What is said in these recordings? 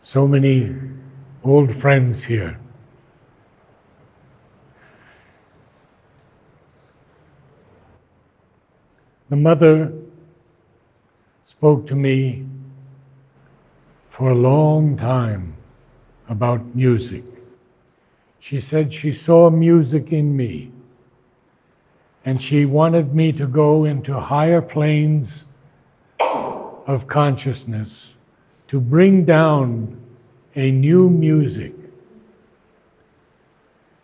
So many old friends here. The mother spoke to me for a long time about music. She said she saw music in me, and she wanted me to go into higher planes of consciousness to bring down a new music.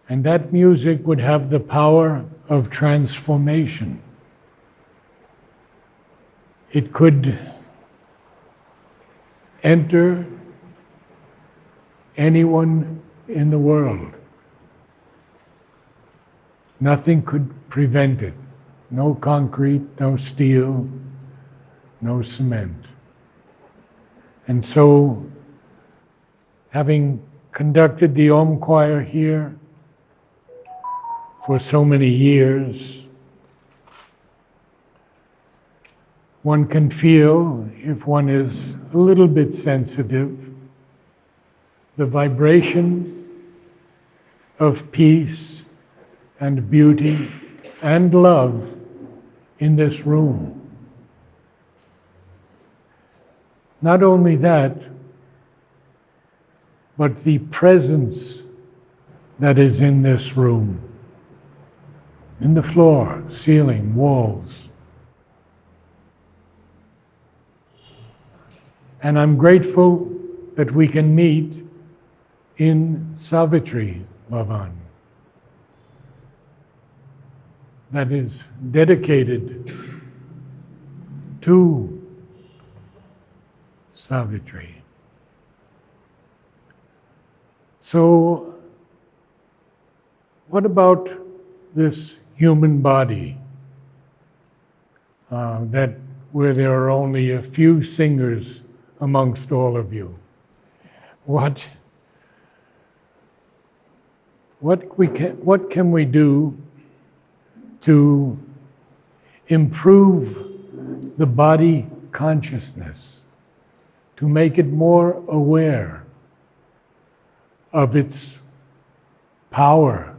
And that music would have the power of transformation. It could enter anyone in the world. Nothing could prevent it. No concrete, no steel, no cement. And so, having conducted the Om choir here for so many years, one can feel, if one is a little bit sensitive, the vibration of peace and beauty and love in this room. Not only that, but the presence that is in this room, in the floor, ceiling, walls. And I'm grateful that we can meet in Savitri, Bhavan, that is dedicated to Savitri. So, what about this human body where there are only a few singers amongst all of you? What can we do to improve the body consciousness, to make it more aware of its power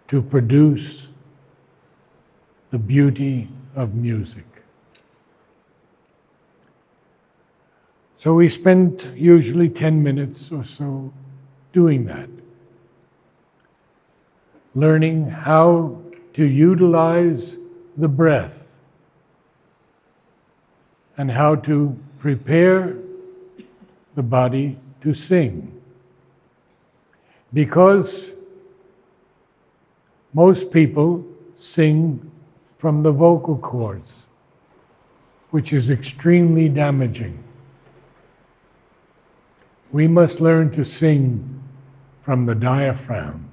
to produce the beauty of music? So we spend usually 10 minutes or so doing that, learning how to utilize the breath and how to prepare the body to sing. Because most people sing from the vocal cords, which is extremely damaging. We must learn to sing from the diaphragm,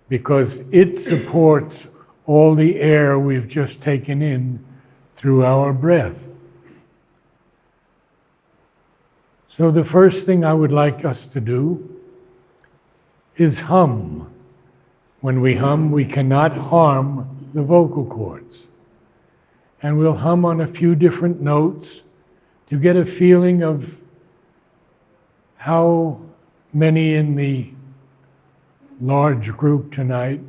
because it supports all the air we've just taken in through our breath. So the first thing I would like us to do is hum. When we hum, we cannot harm the vocal cords. And we'll hum on a few different notes to get a feeling of how many in the large group tonight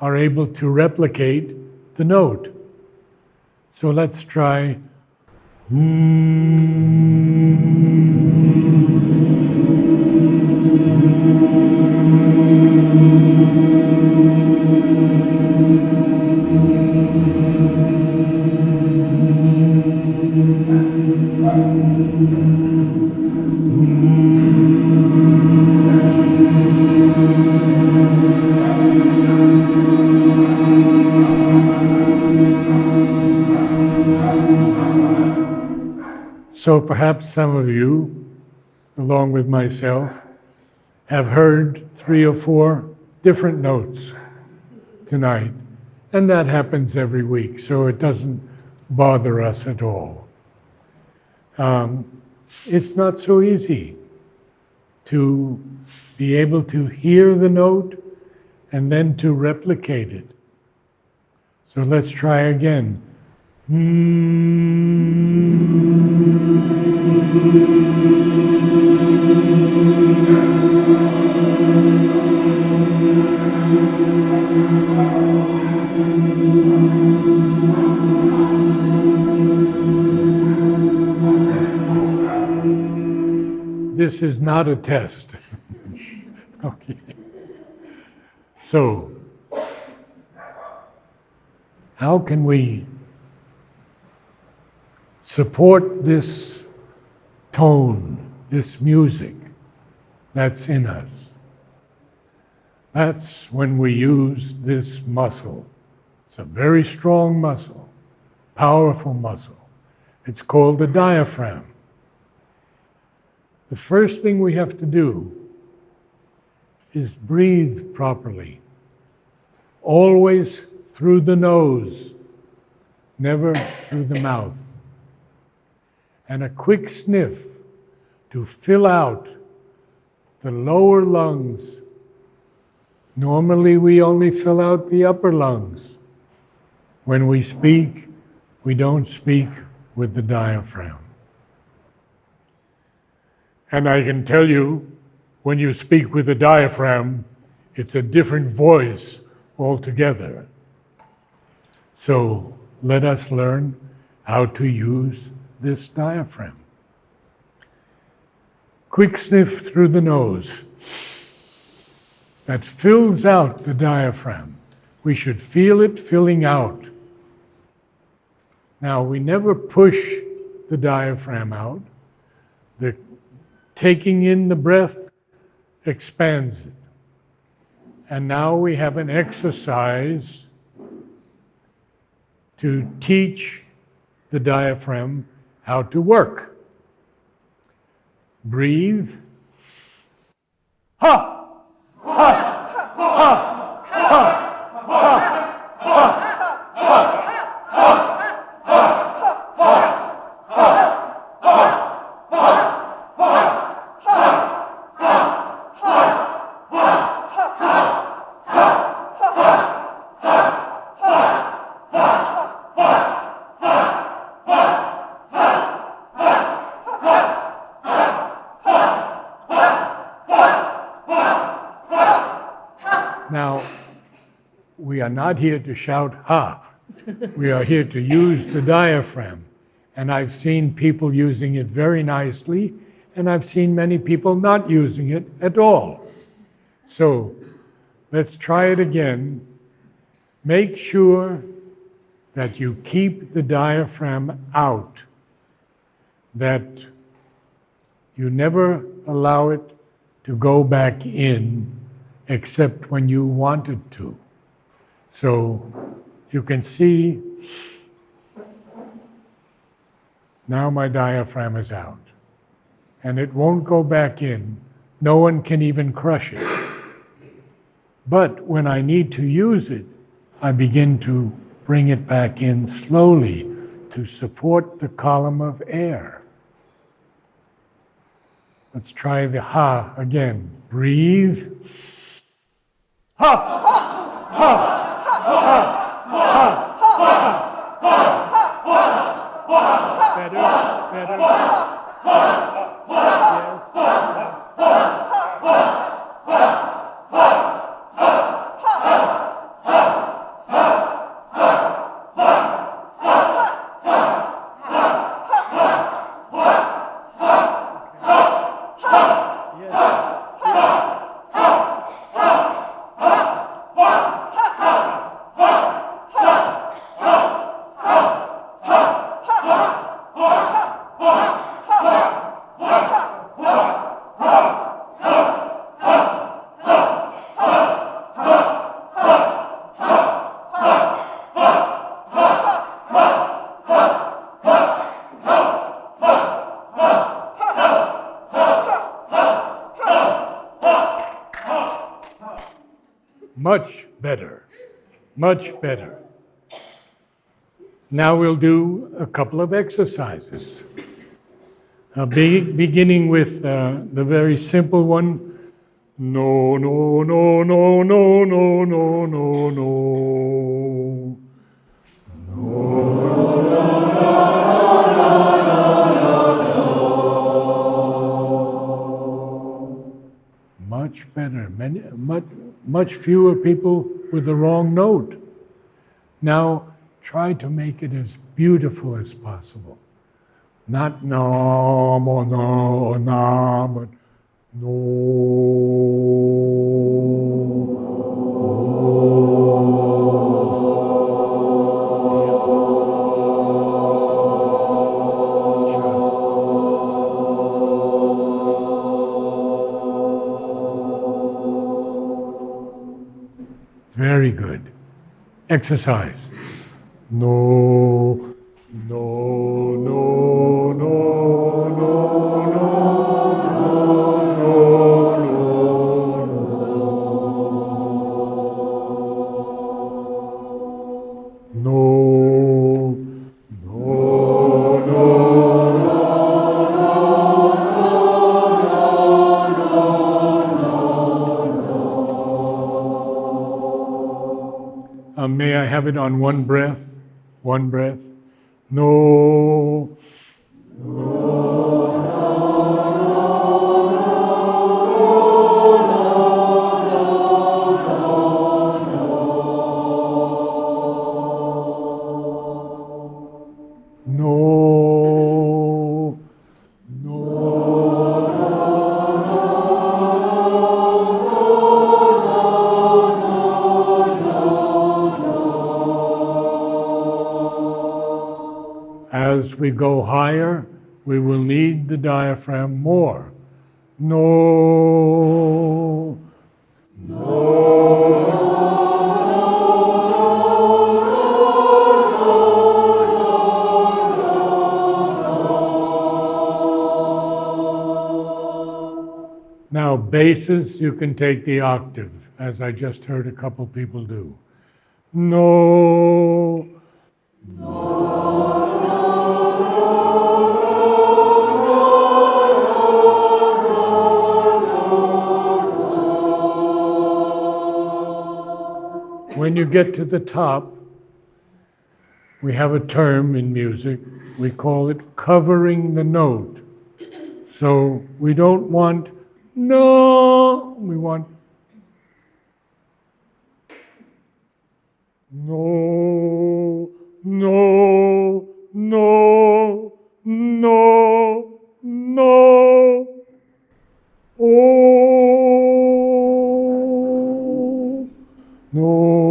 are able to replicate the note. So let's try. So perhaps some of you, along with myself, have heard 3 or 4 different notes tonight, and that happens every week, so it doesn't bother us at all. It's not so easy to be able to hear the note and then to replicate it. So let's try again. Mm-hmm. this is not a test. Okay. So, how can we support this tone, this music that's in us? That's when we use this muscle. It's a very strong muscle, powerful muscle. It's called the diaphragm. The first thing we have to do is breathe properly. Always through the nose, never through the mouth. And a quick sniff to fill out the lower lungs. Normally we only fill out the upper lungs. When we speak, we don't speak with the diaphragm. And I can tell you, when you speak with the diaphragm, it's a different voice altogether. So let us learn how to use this diaphragm. Quick sniff through the nose. That fills out the diaphragm. We should feel it filling out. Now, we never push the diaphragm out. The taking in the breath expands it. And now we have an exercise to teach the diaphragm how to work. Breathe. Ha! Ha! Ha! Ha! Ha! Now, we are not here to shout ha. We are here to use the diaphragm. And I've seen people using it very nicely, and I've seen many people not using it at all. So, let's try it again. Make sure that you keep the diaphragm out, that you never allow it to go back in except when you want it to. So you can see now my diaphragm is out, and it won't go back in. No one can even crush it. But when I need to use it, I begin to bring it back in slowly to support the column of air. Let's try the ha again. Breathe. Ha! Ha! Ha! Ha! Ha! Better, better. Yes, much better, much better. Now we'll do a couple of exercises. Beginning with the very simple one. No, no, no, no, no, no, no, no, no. Much better. Much fewer people with the wrong note. Now try to make it as beautiful as possible. Not no, no, no, but Very good. Exercise. No, no, no, no, no, no, no, may I have it on one breath? One breath. No. No. As we go higher, we will need the diaphragm more. No. Now, basses, you can take the octave, as I just heard a couple people do. No. When you get to the top, we have a term in music, we call it covering the note. So we don't want no, we want no, no, no, no, no, oh, no,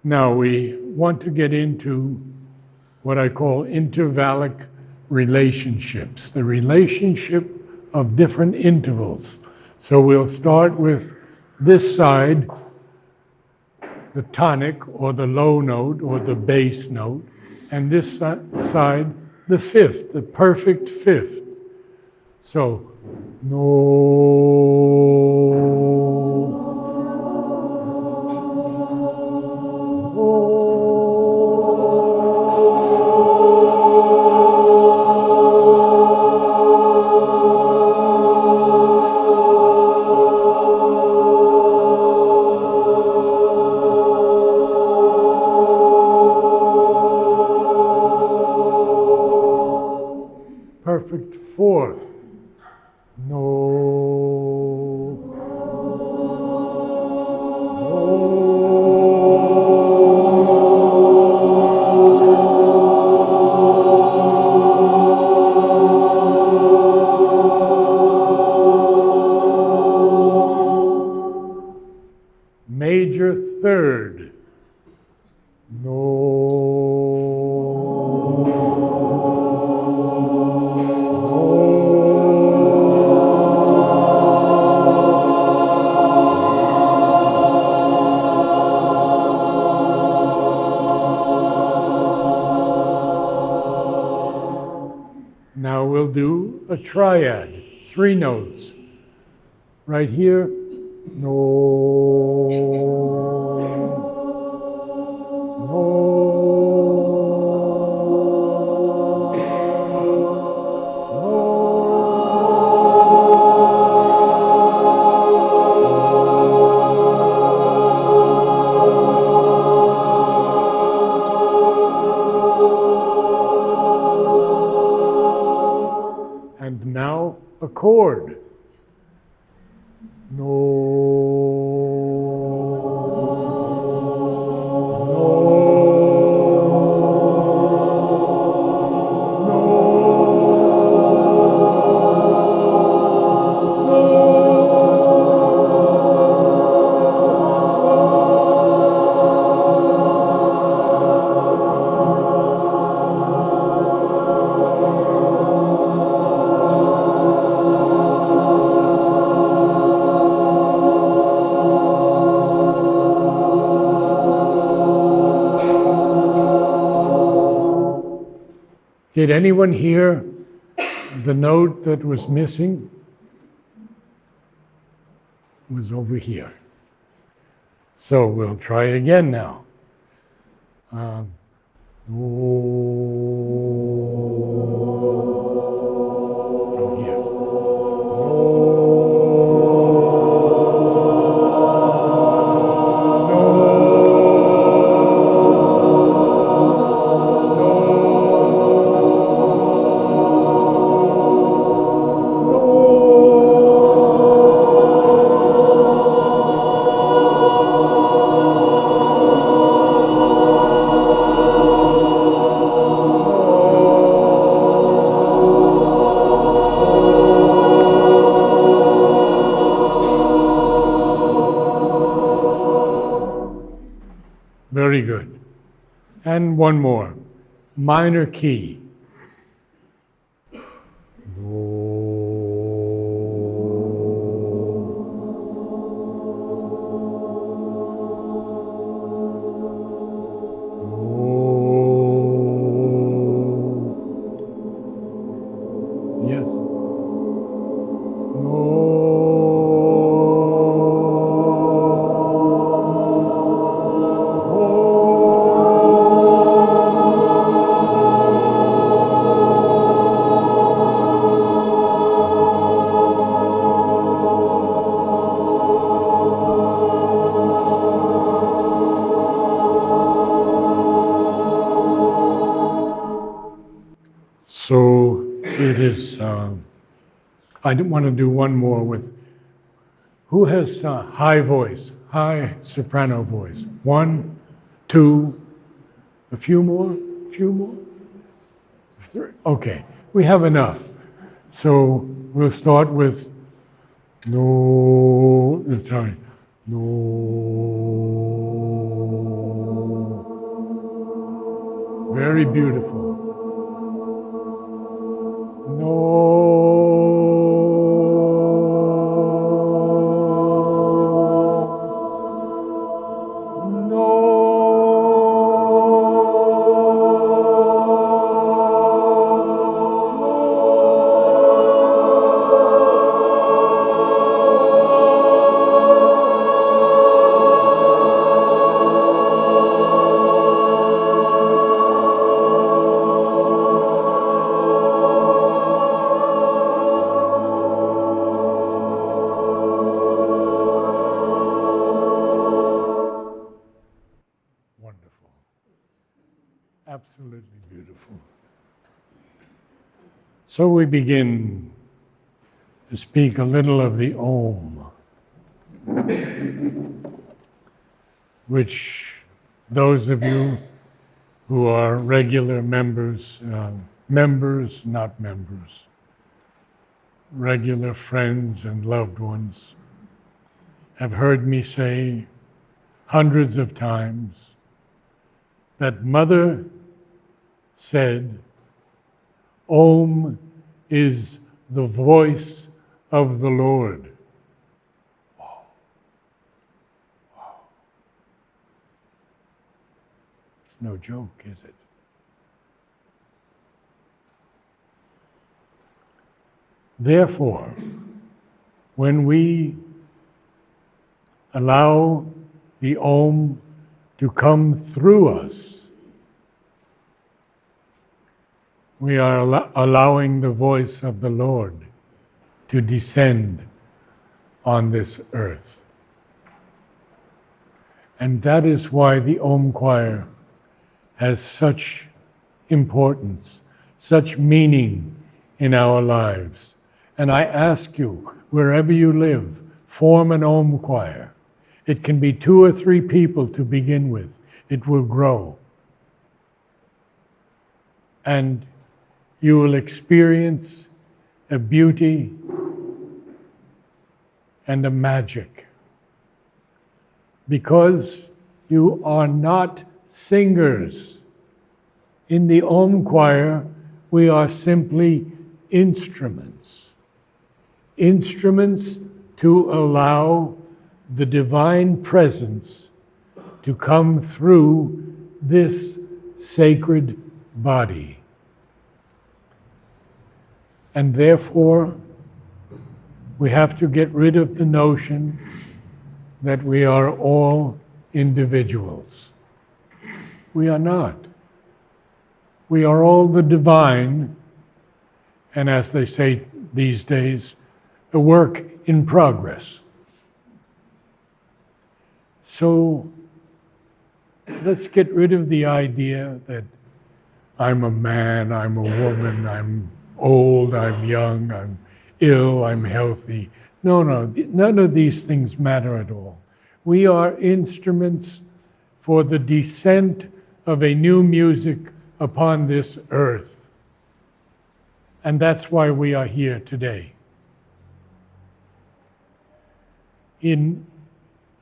Now we want to get into what I call intervallic relationships, the relationship of different intervals. So we'll start with this side, the tonic or the low note or the bass note, and this side, the fifth, the perfect fifth. So, no. Perfect fourth. No. Major third. No. Now we'll do a triad, 3 notes. Right here, no, and now a chord. Did anyone hear the note that was missing? It was over here. So we'll try again now. From here. Very good. And one more. Minor key. Yes. So it is, I want to do one more with, who has high voice, high soprano voice? 1, 2, a few more, 3. Okay, we have enough. So we'll start with no, sorry, no. Very beautiful. Wonderful. Absolutely beautiful. So we begin to speak a little of the Om, which those of you who are regular members, not members, regular friends and loved ones, have heard me say hundreds of times that Mother said, Om is the voice of the Lord. Wow. Wow. It's no joke, is it? Therefore, when we allow the Om to come through us, we are allowing the voice of the Lord to descend on this earth. And that is why the Om choir has such importance, such meaning in our lives. And I ask you, wherever you live, form an Om choir. It can be 2 or 3 people to begin with. It will grow. And you will experience a beauty and a magic. Because you are not singers. In the Om choir, we are simply instruments. Instruments to allow the divine presence to come through this sacred body. And therefore, we have to get rid of the notion that we are all individuals. We are not. We are all the divine, and as they say these days, a work in progress. So let's get rid of the idea that I'm a man, I'm a woman, I'm old, I'm young, I'm ill, I'm healthy. No, none of these things matter at all. We are instruments for the descent of a new music upon this earth. And that's why we are here today. In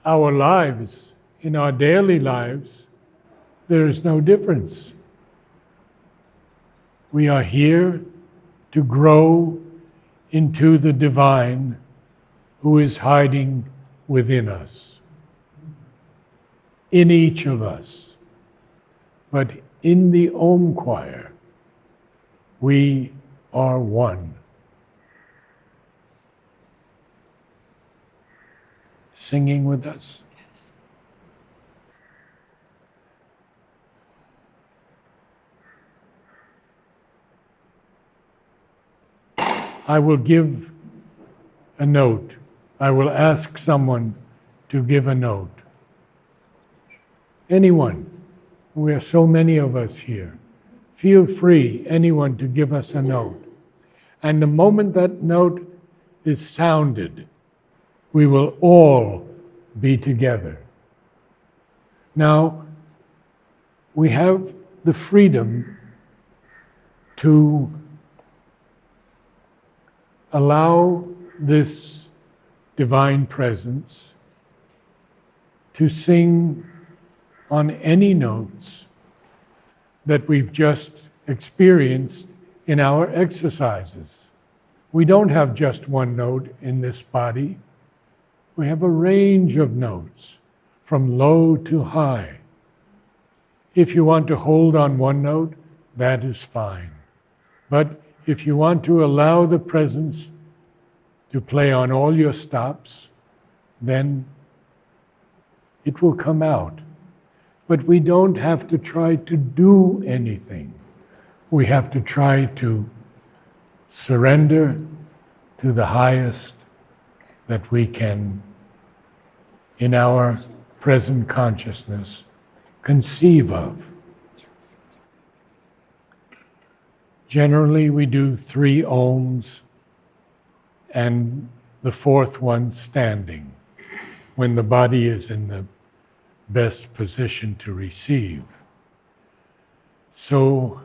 our lives, in our daily lives, there is no difference. We are here to grow into the divine who is hiding within us, in each of us. But in the Om choir, we are one. Singing with us? Yes. I will give a note. I will ask someone to give a note. Anyone. We are so many of us here. Feel free, anyone, to give us a note. And the moment that note is sounded, we will all be together. Now, we have the freedom to allow this divine presence to sing on any notes that we've just experienced in our exercises. We don't have just one note in this body. We have a range of notes, from low to high. If you want to hold on one note, that is fine. But if you want to allow the presence to play on all your stops, then it will come out. But we don't have to try to do anything. We have to try to surrender to the highest that we can, in our present consciousness, conceive of. Generally, we do 3 ohms and the 4th one standing, when the body is in the best position to receive. So,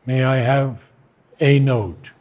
may I have a note?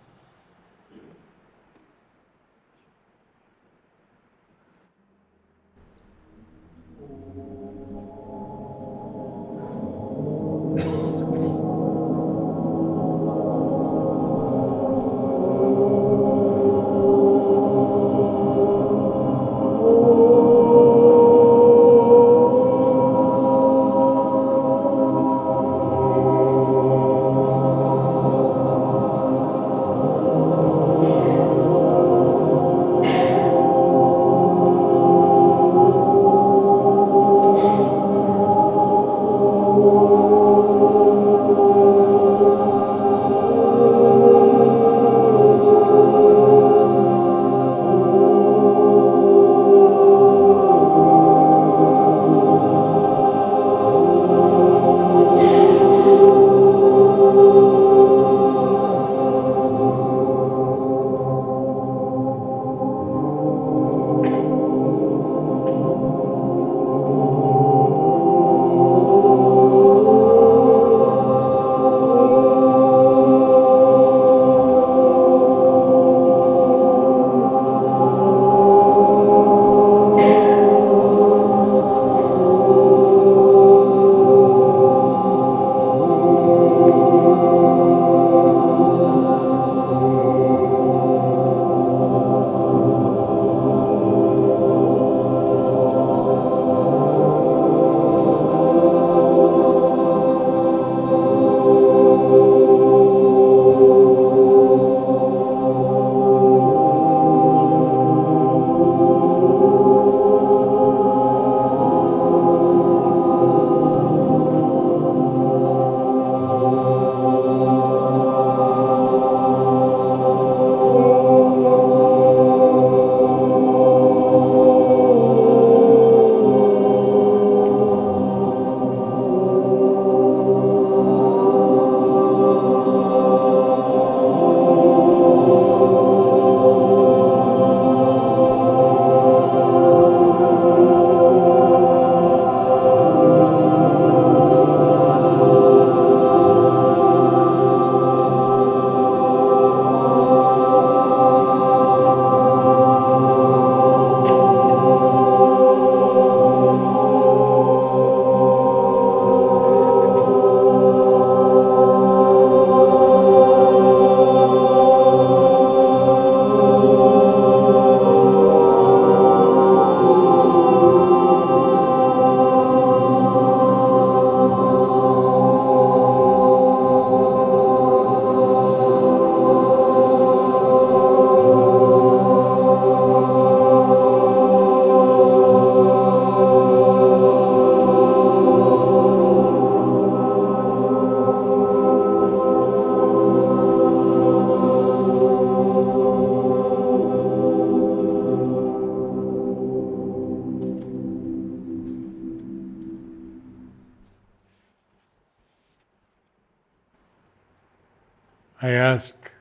I ask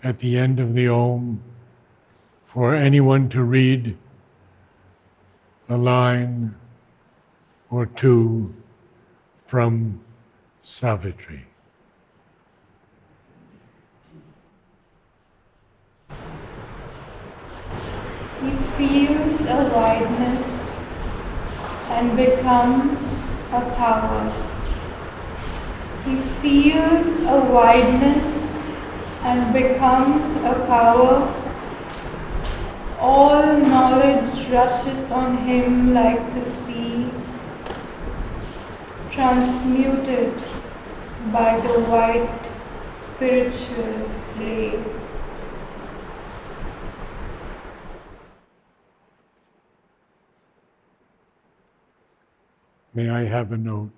at the end of the Om for anyone to read a line or two from Savitri. He feels a wideness and becomes a power. He feels a wideness and becomes a power. All knowledge rushes on him like the sea, transmuted by the white spiritual ray. May I have a note?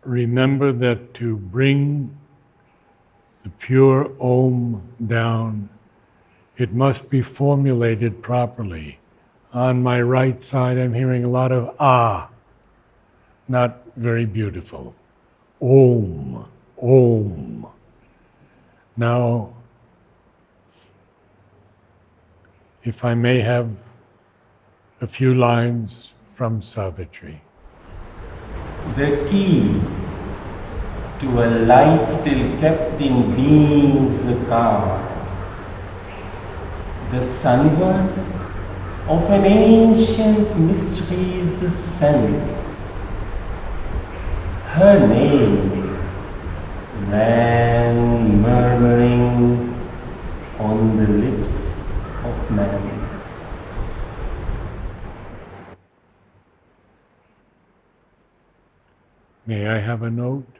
Remember that to bring the pure Om down, it must be formulated properly On my right side, I'm hearing a lot of ah, not very beautiful. Om, om. Now, if I may have a few lines from Savitri. The key to a light still kept in being's car, the sunward of an ancient mystery's sense. Her name ran murmuring on the lips of man. May I have a note?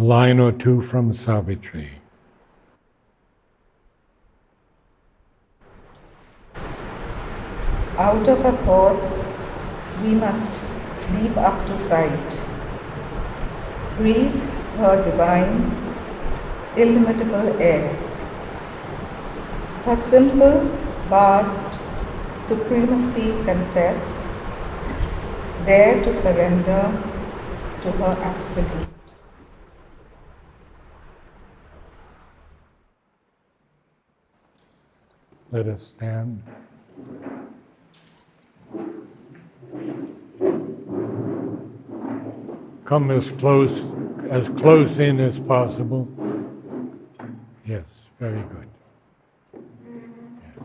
A line or two from Savitri. Out of our thoughts, we must leap up to sight. Breathe her divine, illimitable air. Her simple, vast supremacy confess. Dare to surrender to her absolute. Let us stand. Come as close in as possible. Yes, very good. Yes.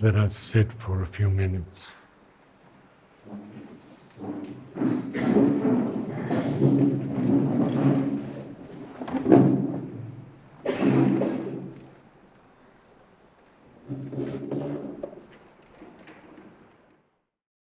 Let us sit for a few minutes.